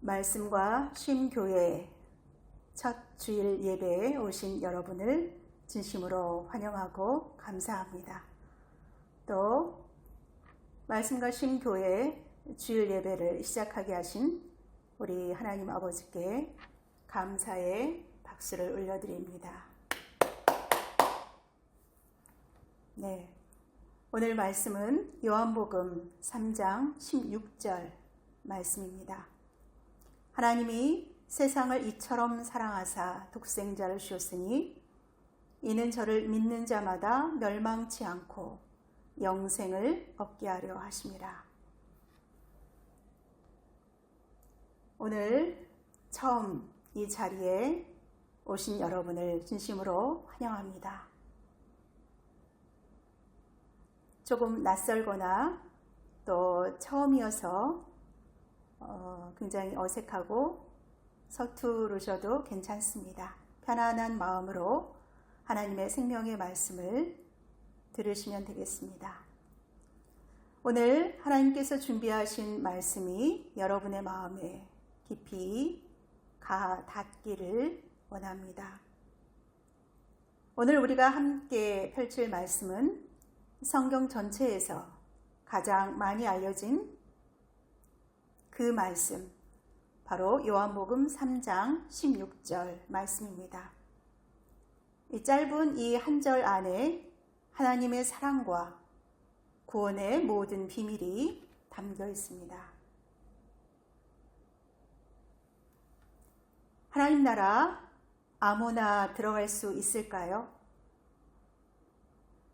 말씀과 쉼교회 첫 주일 예배에 오신 여러분을 진심으로 환영하고 감사합니다. 또 말씀과 쉼교회 주일 예배를 시작하게 하신 우리 하나님 아버지께 감사의 박수를 올려드립니다. 네, 오늘 말씀은 요한복음 3장 16절 말씀입니다. 하나님이 세상을 이처럼 사랑하사 독생자를 주었으니 이는 저를 믿는 자마다 멸망치 않고 영생을 얻게 하려 하심이라. 오늘 처음 이 자리에 오신 여러분을 진심으로 환영합니다. 조금 낯설거나 또 처음이어서 굉장히 어색하고 서투르셔도 괜찮습니다. 편안한 마음으로 하나님의 생명의 말씀을 들으시면 되겠습니다. 오늘 하나님께서 준비하신 말씀이 여러분의 마음에 깊이 닿기를 원합니다. 오늘 우리가 함께 펼칠 말씀은 성경 전체에서 가장 많이 알려진 그 말씀, 바로 요한복음 3장 16절 말씀입니다. 이 짧은 이 한 절 안에 하나님의 사랑과 구원의 모든 비밀이 담겨 있습니다. 하나님 나라 아무나 들어갈 수 있을까요?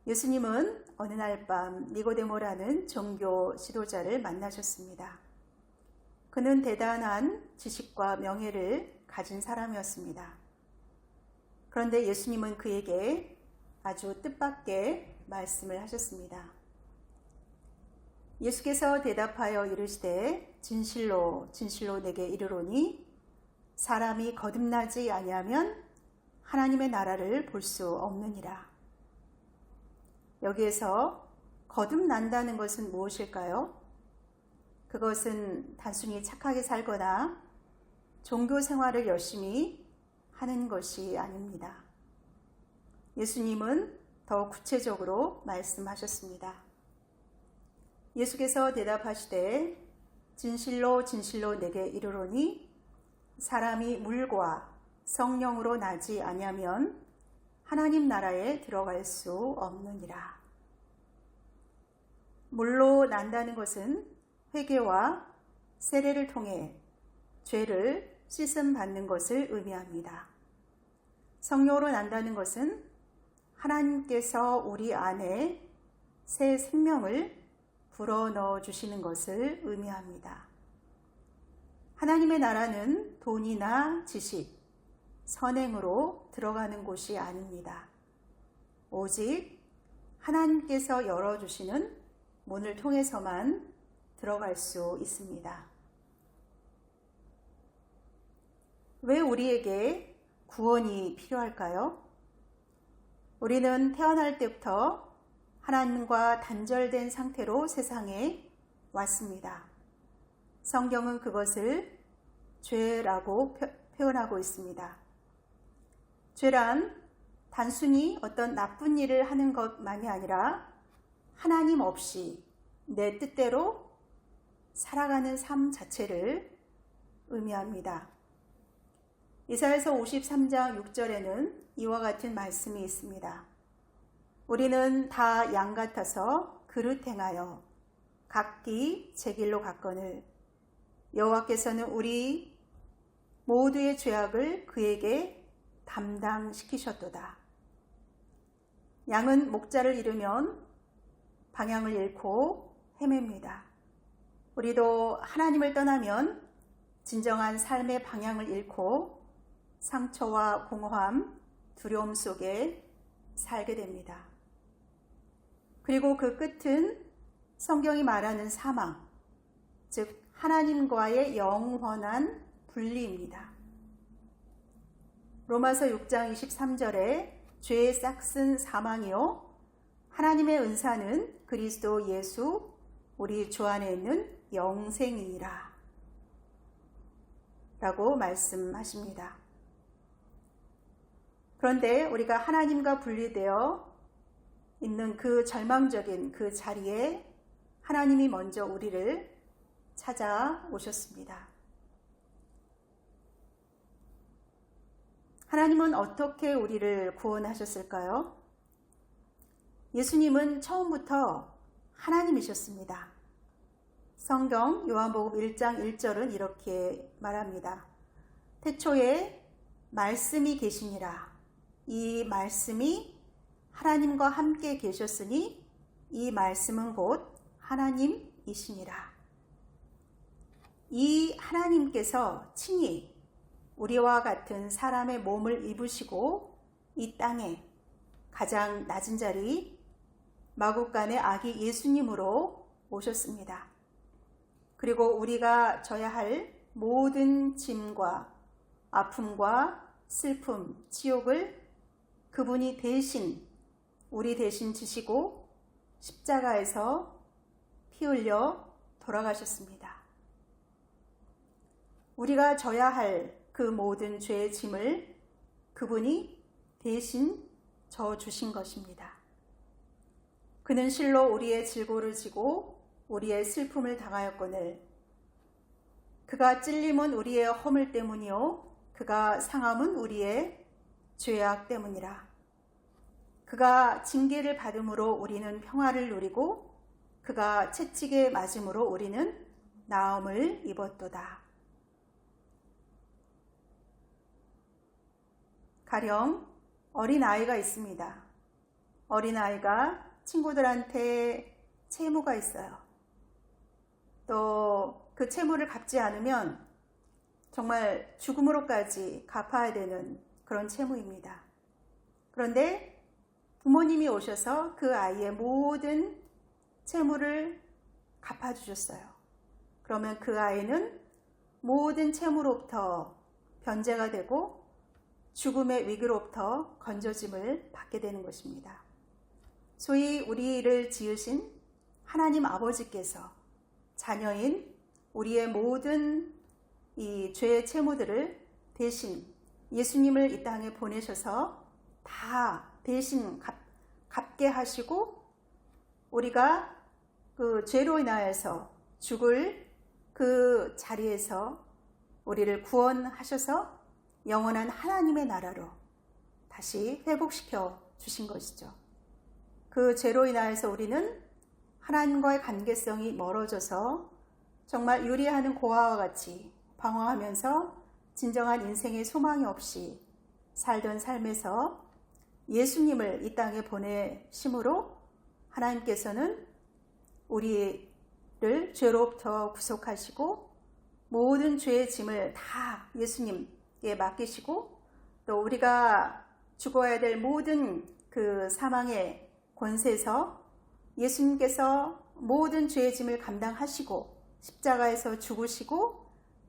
예수님은 어느 날 밤 니고데모라는 종교 지도자를 만나셨습니다. 그는 대단한 지식과 명예를 가진 사람이었습니다. 그런데 예수님은 그에게 아주 뜻밖의 말씀을 하셨습니다. 예수께서 대답하여 이르시되 진실로 진실로 내게 이르노니 사람이 거듭나지 아니하면 하나님의 나라를 볼 수 없느니라. 여기에서 거듭난다는 것은 무엇일까요? 그것은 단순히 착하게 살거나 종교 생활을 열심히 하는 것이 아닙니다. 예수님은 더 구체적으로 말씀하셨습니다. 예수께서 대답하시되 진실로 진실로 내게 이르노니 사람이 물과 성령으로 나지 아니하면 하나님 나라에 들어갈 수 없느니라. 물로 난다는 것은 회개와 세례를 통해 죄를 씻음 받는 것을 의미합니다. 성령으로 난다는 것은 하나님께서 우리 안에 새 생명을 불어넣어 주시는 것을 의미합니다. 하나님의 나라는 돈이나 지식, 선행으로 들어가는 곳이 아닙니다. 오직 하나님께서 열어주시는 문을 통해서만 들어갈 수 있습니다. 왜 우리에게 구원이 필요할까요? 우리는 태어날 때부터 하나님과 단절된 상태로 세상에 왔습니다. 성경은 그것을 죄라고 표현하고 있습니다. 죄란 단순히 어떤 나쁜 일을 하는 것만이 아니라 하나님 없이 내 뜻대로 살아가는 삶 자체를 의미합니다. 이사야서 53장 6절에는 이와 같은 말씀이 있습니다. 우리는 다 양 같아서 그릇 행하여 각기 제 길로 갔거늘 여호와께서는 우리 모두의 죄악을 그에게 담당시키셨도다. 양은 목자를 잃으면 방향을 잃고 헤맵니다. 우리도 하나님을 떠나면 진정한 삶의 방향을 잃고 상처와 공허함, 두려움 속에 살게 됩니다. 그리고 그 끝은 성경이 말하는 사망, 즉 하나님과의 영원한 분리입니다. 로마서 6장 23절에 죄의 싹슨 사망이요 하나님의 은사는 그리스도 예수 우리 주 안에 있는 영생이라. 라고 말씀하십니다. 그런데 우리가 하나님과 분리되어 있는 그 절망적인 그 자리에 하나님이 먼저 우리를 찾아오셨습니다. 하나님은 어떻게 우리를 구원하셨을까요? 예수님은 처음부터 하나님이셨습니다. 성경 요한복음 1장 1절은 이렇게 말합니다. 태초에 말씀이 계시니라. 이 말씀이 하나님과 함께 계셨으니 이 말씀은 곧 하나님이시니라. 이 하나님께서 친히 우리와 같은 사람의 몸을 입으시고 이 땅에 가장 낮은 자리 마구간의 아기 예수님으로 오셨습니다. 그리고 우리가 져야 할 모든 짐과 아픔과 슬픔, 지옥을 그분이 대신 우리 대신 지시고 십자가에서 피 흘려 돌아가셨습니다. 우리가 져야 할 그 모든 죄의 짐을 그분이 대신 져 주신 것입니다. 그는 실로 우리의 질고를 지고 우리의 슬픔을 당하였거늘 그가 찔림은 우리의 허물 때문이요 그가 상함은 우리의 죄악 때문이라. 그가 징계를 받음으로 우리는 평화를 누리고 그가 채찍에 맞음으로 우리는 나음을 입었도다. 가령 어린아이가 있습니다. 어린아이가 친구들한테 채무가 있어요. 또 그 채무를 갚지 않으면 정말 죽음으로까지 갚아야 되는 그런 채무입니다. 그런데 부모님이 오셔서 그 아이의 모든 채무를 갚아주셨어요. 그러면 그 아이는 모든 채무로부터 변제가 되고 죽음의 위기로부터 건져짐을 받게 되는 것입니다. 소위 우리를 지으신 하나님 아버지께서 자녀인 우리의 모든 이 죄의 채무들을 대신 예수님을 이 땅에 보내셔서 다 대신 갚게 하시고 우리가 그 죄로 인하여서 죽을 그 자리에서 우리를 구원하셔서 영원한 하나님의 나라로 다시 회복시켜 주신 것이죠. 그 죄로 인하여서 우리는 하나님과의 관계성이 멀어져서 정말 유리하는 고아와 같이 방황하면서 진정한 인생의 소망이 없이 살던 삶에서 예수님을 이 땅에 보내심으로 하나님께서는 우리를 죄로부터 구속하시고 모든 죄의 짐을 다 예수님께 맡기시고 또 우리가 죽어야 될 모든 그 사망의 권세에서 예수님께서 모든 죄의 짐을 감당하시고 십자가에서 죽으시고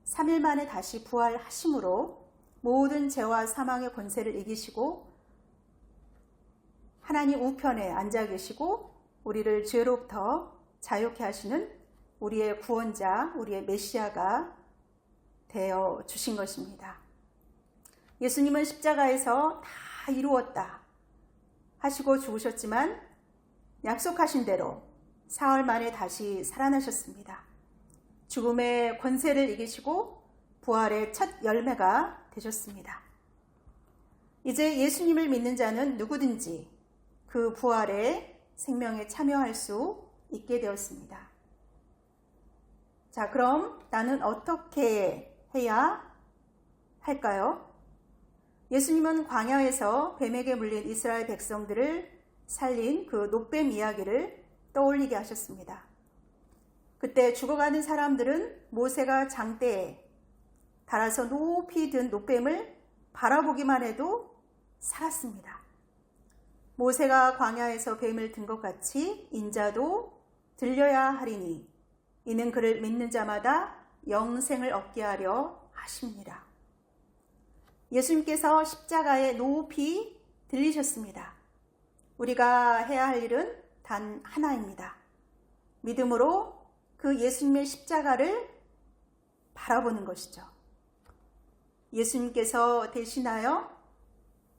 3일 만에 다시 부활하심으로 모든 죄와 사망의 권세를 이기시고 하나님 우편에 앉아 계시고 우리를 죄로부터 자유케 하시는 우리의 구원자, 우리의 메시아가 되어 주신 것입니다. 예수님은 십자가에서 다 이루었다 하시고 죽으셨지만 약속하신 대로 사흘 만에 다시 살아나셨습니다. 죽음의 권세를 이기시고 부활의 첫 열매가 되셨습니다. 이제 예수님을 믿는 자는 누구든지 그 부활의 생명에 참여할 수 있게 되었습니다. 자, 그럼 나는 어떻게 해야 할까요? 예수님은 광야에서 뱀에게 물린 이스라엘 백성들을 살린 그 놋뱀 이야기를 떠올리게 하셨습니다. 그때 죽어가는 사람들은 모세가 장대에 달아서 높이 든 놋뱀을 바라보기만 해도 살았습니다. 모세가 광야에서 뱀을 든 것 같이 인자도 들려야 하리니 이는 그를 믿는 자마다 영생을 얻게 하려 하십니다. 예수님께서 십자가에 높이 들리셨습니다. 우리가 해야 할 일은 단 하나입니다. 믿음으로 그 예수님의 십자가를 바라보는 것이죠. 예수님께서 대신하여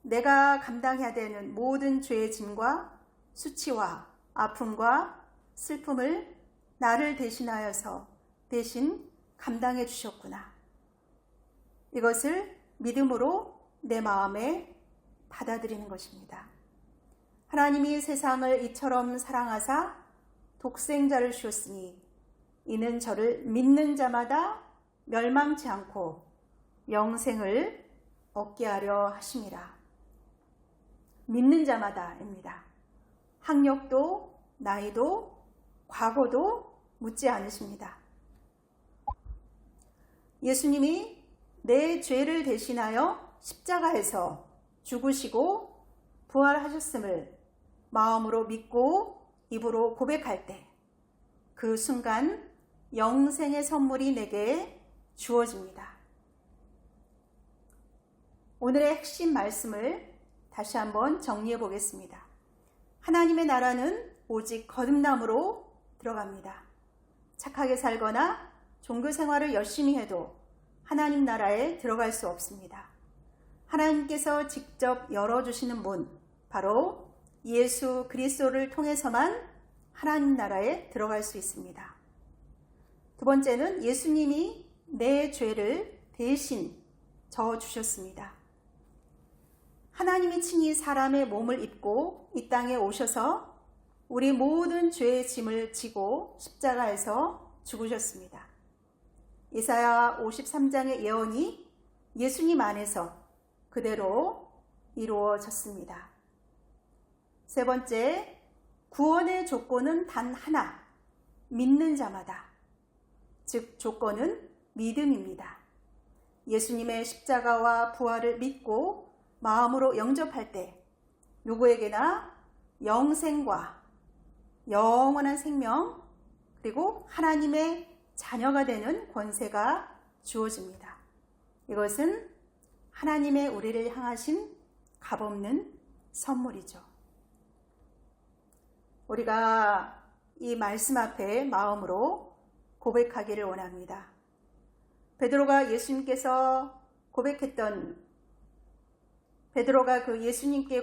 내가 감당해야 되는 모든 죄의 짐과 수치와 아픔과 슬픔을 나를 대신하여서 대신 감당해 주셨구나. 이것을 믿음으로 내 마음에 받아들이는 것입니다. 하나님이 세상을 이처럼 사랑하사 독생자를 주었으니 이는 저를 믿는 자마다 멸망치 않고 영생을 얻게 하려 하심이라. 믿는 자마다입니다. 학력도 나이도 과거도 묻지 않으십니다. 예수님이 내 죄를 대신하여 십자가에서 죽으시고 부활하셨음을 마음으로 믿고 입으로 고백할 때 그 순간 영생의 선물이 내게 주어집니다. 오늘의 핵심 말씀을 다시 한번 정리해 보겠습니다. 하나님의 나라는 오직 거듭남으로 들어갑니다. 착하게 살거나 종교 생활을 열심히 해도 하나님 나라에 들어갈 수 없습니다. 하나님께서 직접 열어주시는 문, 바로 예수 그리스도를 통해서만 하나님 나라에 들어갈 수 있습니다. 두 번째는 예수님이 내 죄를 대신 져주셨습니다. 하나님이 친히 사람의 몸을 입고 이 땅에 오셔서 우리 모든 죄의 짐을 지고 십자가에서 죽으셨습니다. 이사야 53장의 예언이 예수님 안에서 그대로 이루어졌습니다. 세 번째, 구원의 조건은 단 하나, 믿는 자마다. 즉 조건은 믿음입니다. 예수님의 십자가와 부활을 믿고 마음으로 영접할 때 누구에게나 영생과 영원한 생명 그리고 하나님의 자녀가 되는 권세가 주어집니다. 이것은 하나님의 우리를 향하신 값없는 선물이죠. 우리가 이 말씀 앞에 마음으로 고백하기를 원합니다. 베드로가 예수님께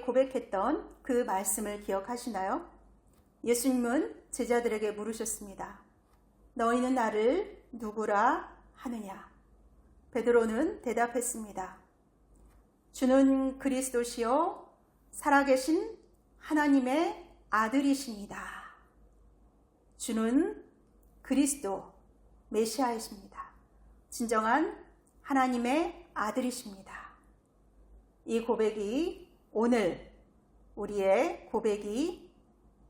고백했던 그 말씀을 기억하시나요? 예수님은 제자들에게 물으셨습니다. 너희는 나를 누구라 하느냐? 베드로는 대답했습니다. 주는 그리스도시요 살아계신 하나님의 아들이십니다. 주는 그리스도 메시아이십니다. 진정한 하나님의 아들이십니다. 이 고백이 오늘 우리의 고백이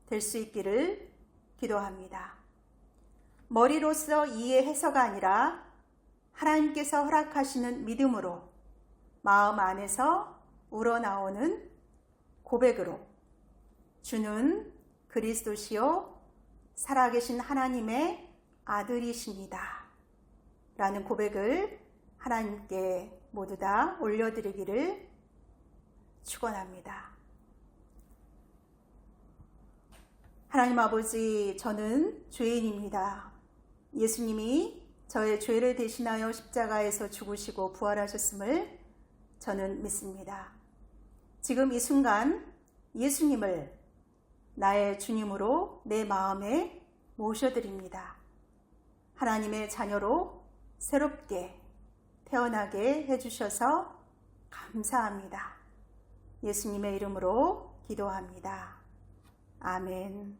될 수 있기를 기도합니다. 머리로서 이해해서가 아니라 하나님께서 허락하시는 믿음으로 마음 안에서 우러나오는 고백으로 주는 그리스도시요 살아계신 하나님의 아들이십니다. 라는 고백을 하나님께 모두 다 올려드리기를 축원합니다. 하나님 아버지, 저는 죄인입니다. 예수님이 저의 죄를 대신하여 십자가에서 죽으시고 부활하셨음을 저는 믿습니다. 지금 이 순간 예수님을 나의 주님으로 내 마음에 모셔드립니다. 하나님의 자녀로 새롭게 태어나게 해주셔서 감사합니다. 예수님의 이름으로 기도합니다. 아멘.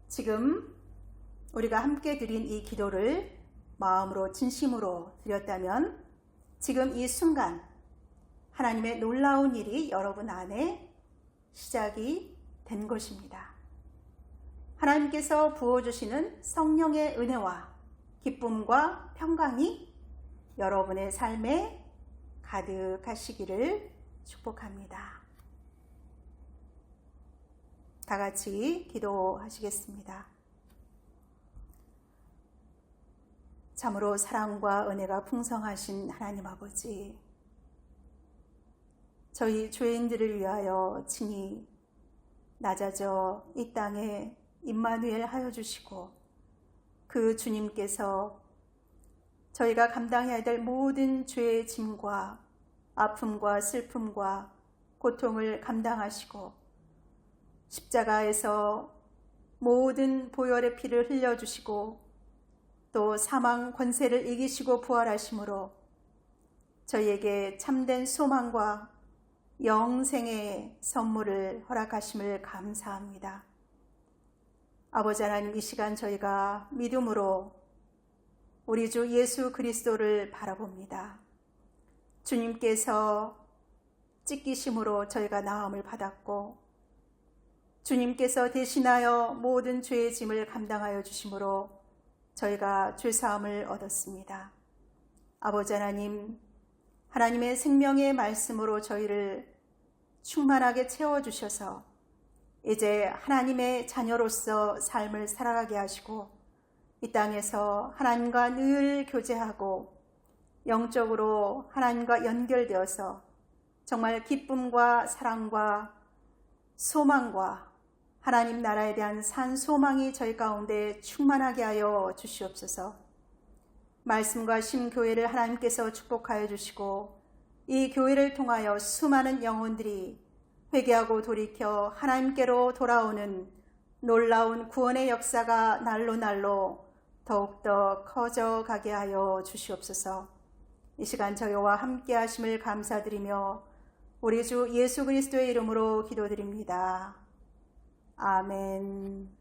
지금 우리가 함께 드린 이 기도를 마음으로 진심으로 드렸다면 지금 이 순간 하나님의 놀라운 일이 여러분 안에 시작이 된 것입니다. 하나님께서 부어주시는 성령의 은혜와 기쁨과 평강이 여러분의 삶에 가득하시기를 축복합니다. 다 같이 기도하시겠습니다. 참으로 사랑과 은혜가 풍성하신 하나님 아버지, 저희 죄인들을 위하여 친히 낮아져 이 땅에 임마누엘 하여 주시고 그 주님께서 저희가 감당해야 될 모든 죄의 짐과 아픔과 슬픔과 고통을 감당하시고 십자가에서 모든 보혈의 피를 흘려주시고 또 사망 권세를 이기시고 부활하심으로 저희에게 참된 소망과 영생의 선물을 허락하심을 감사합니다. 아버지 하나님, 이 시간 저희가 믿음으로 우리 주 예수 그리스도를 바라봅니다. 주님께서 찢기심으로 저희가 나음을 받았고 주님께서 대신하여 모든 죄의 짐을 감당하여 주심으로 저희가 죄사함을 얻었습니다. 아버지 하나님, 하나님의 생명의 말씀으로 저희를 충만하게 채워주셔서 이제 하나님의 자녀로서 삶을 살아가게 하시고 이 땅에서 하나님과 늘 교제하고 영적으로 하나님과 연결되어서 정말 기쁨과 사랑과 소망과 하나님 나라에 대한 산 소망이 저희 가운데 충만하게 하여 주시옵소서. 말씀과 심교회를 하나님께서 축복하여 주시고 이 교회를 통하여 수많은 영혼들이 회개하고 돌이켜 하나님께로 돌아오는 놀라운 구원의 역사가 날로 날로 더욱더 커져가게 하여 주시옵소서. 이 시간 저희와 함께 하심을 감사드리며 우리 주 예수 그리스도의 이름으로 기도드립니다. 아멘.